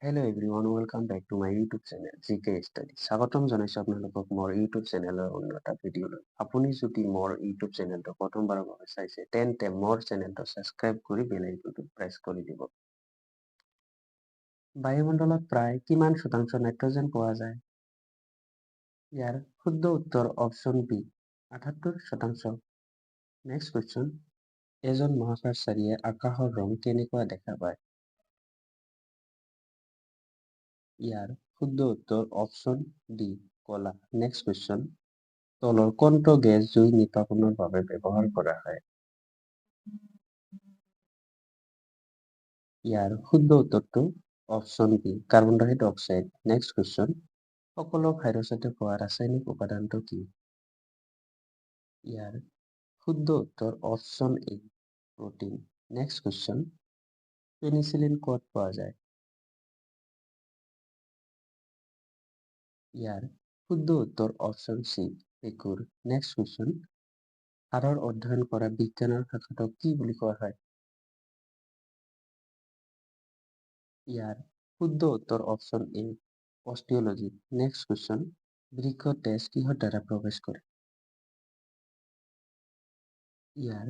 Hello everyone, welcome back to my YouTube channel GK Study. স্বাগতম জনাইছো আপোনালোকক মোৰ YouTube চেনেলৰ অন্য এটা ভিডিঅ'লৈ। আপুনি যদি মোৰ YouTube চেনেলটো প্ৰথমবাৰৰ বাবে চাইছে তেন্তে মোৰ চেনেলটো ছাবস্ক্ৰাইব কৰি বেল আইকনটো প্ৰেছ কৰি দিব। বায়ুমণ্ডলত প্ৰায় কিমান শতাংশ নাইট্ৰজেন পোৱা যায়? ইয়াৰ শুদ্ধ উত্তৰ অপশ্যন বি ৭৮%। নেক্সট কুৱেশ্যন, এজন মহাকাশচাৰীয়ে আকাশৰ ৰং কেনেকুৱা দেখা পায়? ইয়াৰ শুদ্ধ উত্তৰ অপশ্যন ডি কলা। নেক্সট কুৱেশ্যন, তলৰ কোনটো গেছ জুই নিৰ্বাপনৰ বাবে ব্যৱহাৰ কৰা হয়? ইয়াৰ শুদ্ধ উত্তৰটো অপশ্যন বি কাৰ্বন ডাই অক্সাইড। নেক্সট কুৱেশ্যন, সকলো ভাইৰাছতে পোৱা ৰাসায়নিক উপাদানটো কি? ইয়াৰ শুদ্ধ উত্তৰ অপশ্যন এ প্ৰটিন। নেক্সট কুৱেশ্যন, পেনিচিলিন ক'ত পোৱা যায়? ইয়াৰ শুদ্ধ উত্তৰ অপশ্যন চি ভেঁকুৰ। নেক্সট কুৱেশ্যন, হাড়ৰ অধ্যয়ন কৰা বিজ্ঞানৰ শাখাটোক কি বুলি কোৱা হয়? ইয়াৰ শুদ্ধ উত্তৰ অপশ্যন এ অস্টিওলজি। নেক্সট কুৱেশ্যন, বৃক্ক তেজ কিহৰ দ্বাৰা প্ৰৱেশ কৰে? ইয়াৰ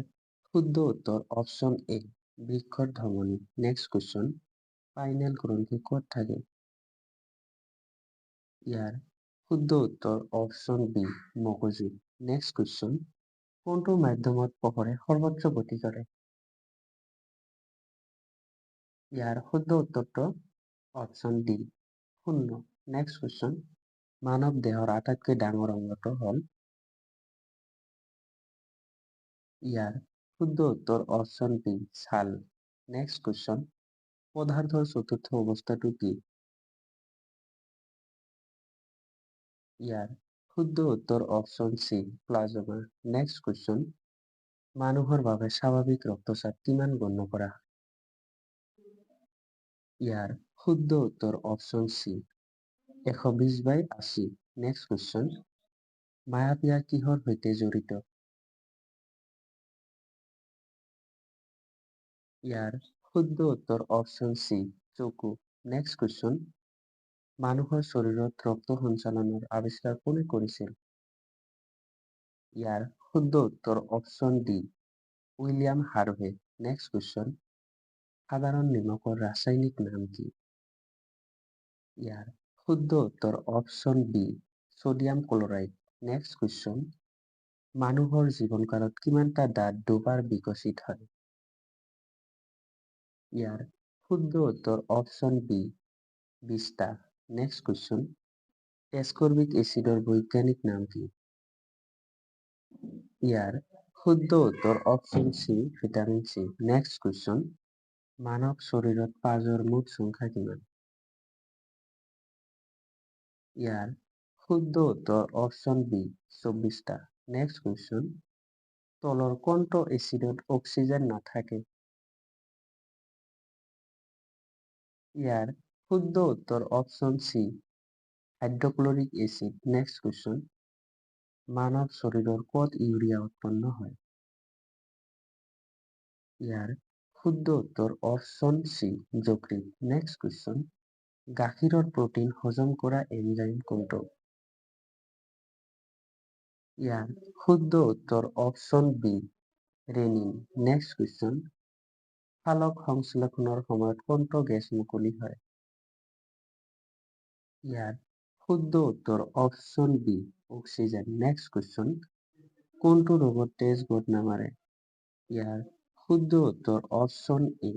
শুদ্ধ উত্তৰ অপশ্যন এ বৃক্ষৰ ধমনী। নেক্সট কুৱেশ্যন, পাইনেল গ্ৰন্থি ক'ত থাকে? ইয়াৰ শুদ্ধ উত্তৰ অপশ্যন বি মগজুত। নেক্সট কুৱেশ্যন, কোনটো মাধ্যমত পোহৰে সৰ্বোচ্চ গতি কৰে? ইয়াৰ শুদ্ধ উত্তৰটো অপশ্যন ডি শূন্য। নেক্সট কুৱেশ্যন, মানৱ দেহৰ আটাইতকৈ ডাঙৰ অংগটো হ'ল? ইয়াৰ শুদ্ধ উত্তৰ অপশ্যন বি ছাল। নেক্সট কুৱেশ্যন, পদাৰ্থৰ চতুৰ্থ অৱস্থাটো কি? ইয়াৰ শুদ্ধ উত্তৰ option C plasma. Next question, মানুহৰ বাবে স্বাভাৱিক ৰক্তচাপ কিমান গণ্য কৰা হয়? ইয়াৰ শুদ্ধ উত্তৰ অপশ্যন চি ১২০/৮০। নেক্সট কুৱেশ্যন, মায়াবিয়া কিহৰ সৈতে জড়িত? ইয়াৰ শুদ্ধ উত্তৰ অপশ্যন চি চকু। নেক্সট কুৱেশ্যন, মানুহৰ শৰীৰত ৰক্ত সঞ্চালনৰ আৱিষ্কাৰ কোনে কৰিছিল? ইয়াৰ শুদ্ধ উত্তৰ option D William Harvey. Next question, সাধাৰণ নিমখৰ ৰাসায়নিক নাম কি? ইয়াৰ শুদ্ধ উত্তৰ option B sodium chloride. Next question, মানুহৰ জীৱনকালত কিমানটা দাঁত দুবাৰ বিকশিত হয়? ইয়াৰ শুদ্ধ উত্তৰ অপশ্যন বি ২০টা। নেক্সট কুৱেশ্যন, এসকৰ্বিক এচিডৰ বৈজ্ঞানিক নাম কি? ইয়াৰ শুদ্ধ উত্তৰ option C vitamin C. Next question, মানৱ শৰীৰত পাঁজৰ মুঠ সংখ্যা কিমান? ইয়াৰ শুদ্ধ উত্তৰ অপশ্যন বি ২৪টা। নেক্সট কুৱেশ্যন, তলৰ কোনটো এচিডত অক্সিজেন নাথাকে? ইয়াৰ শুদ্ধ উত্তৰ option C hydrochloric acid. Next question, মানৱ শৰীৰৰ ক'ত ইউৰিয়া উৎপন্ন হয়? ইয়াৰ শুদ্ধ উত্তৰ অপশ্যন চি যকৃত। নেক্সট কুৱেশ্যন, গাখীৰৰ প্ৰটিন হজম কৰা এনজাইম কোনটো? ইয়াৰ শুদ্ধ উত্তৰ option B renin. Next question, সালোক সংশ্লেষণৰ সময়ত কোনটো গেছ মুকলি হয়? ইয়াৰ শুদ্ধ উত্তৰ option B oxygen. Next question, কোনটো ৰোগত তেজ গোট নামাৰে? ইয়াৰ শুদ্ধ উত্তৰ option A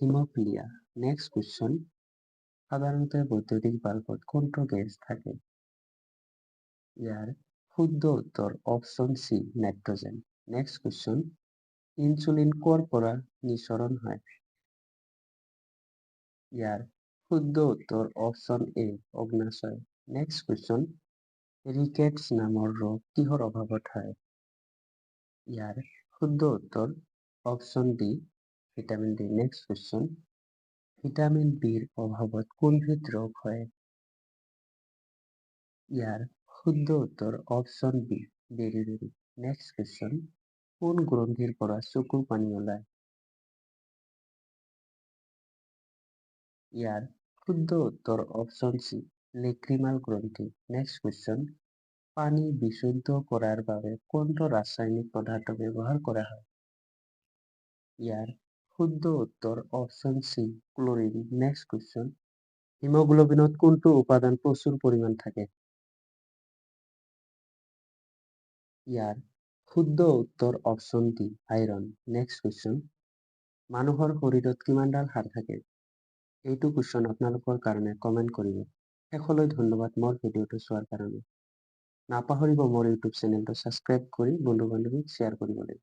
haemophilia. Next question, সাধাৰণতে বৈদ্যুতিক বাল্বত কোনটো গেছ থাকে? ইয়াৰ শুদ্ধ উত্তৰ option C nitrogen. Next question, insulin ক'ৰ পৰা নিঃসৰণ হয়? ইয়াৰ শুদ্ধ উত্তৰ অপশ্যন এ অগ্ন্যাশয়। নেক্সট কুৱেশ্যন, ৰিকেটছ নামৰ ৰোগ কিহৰ অভাৱত হয়? ইয়াৰ শুদ্ধ উত্তৰ option D vitamin D. Next question, vitamin বিৰ অভাৱত কোনবিধ ৰোগ হয়? ইয়াৰ শুদ্ধ উত্তৰ অপশ্যন বি বেৰি। নেক্সট কুৱেশ্যন, কোন গ্ৰন্থিৰ পৰা চকুৰ পানী ওলায়? ইয়াৰ শুদ্ধ উত্তৰ অপশ্যন চি লেক্ৰিমাল গ্ৰন্থি। নেক্সট কুৱেশ্যন, পানী বিশুদ্ধ কৰাৰ বাবে কোনটো ৰাসায়নিক পদাৰ্থ ব্যৱহাৰ কৰা হয়? ইয়াৰ শুদ্ধ উত্তৰ option C chlorine. Next question, হিমোগ্লোবিনত কোনটো উপাদান প্ৰচুৰ পৰিমাণ থাকে? ইয়াৰ শুদ্ধ উত্তৰ option D iron. Next question, মানুহৰ শৰীৰত কিমানডাল হাড় থাকে? এইটো কুৱেশ্যন আপোনালোকৰ কাৰণে কমেণ্ট কৰিব। শেষলৈ ধন্যবাদ মোৰ ভিডিঅ'টো চোৱাৰ কাৰণে। নাপাহৰিব মোৰ ইউটিউব চেনেলটো ছাবস্ক্ৰাইব কৰি বন্ধু বান্ধৱীক শ্বেয়াৰ কৰিবলৈ।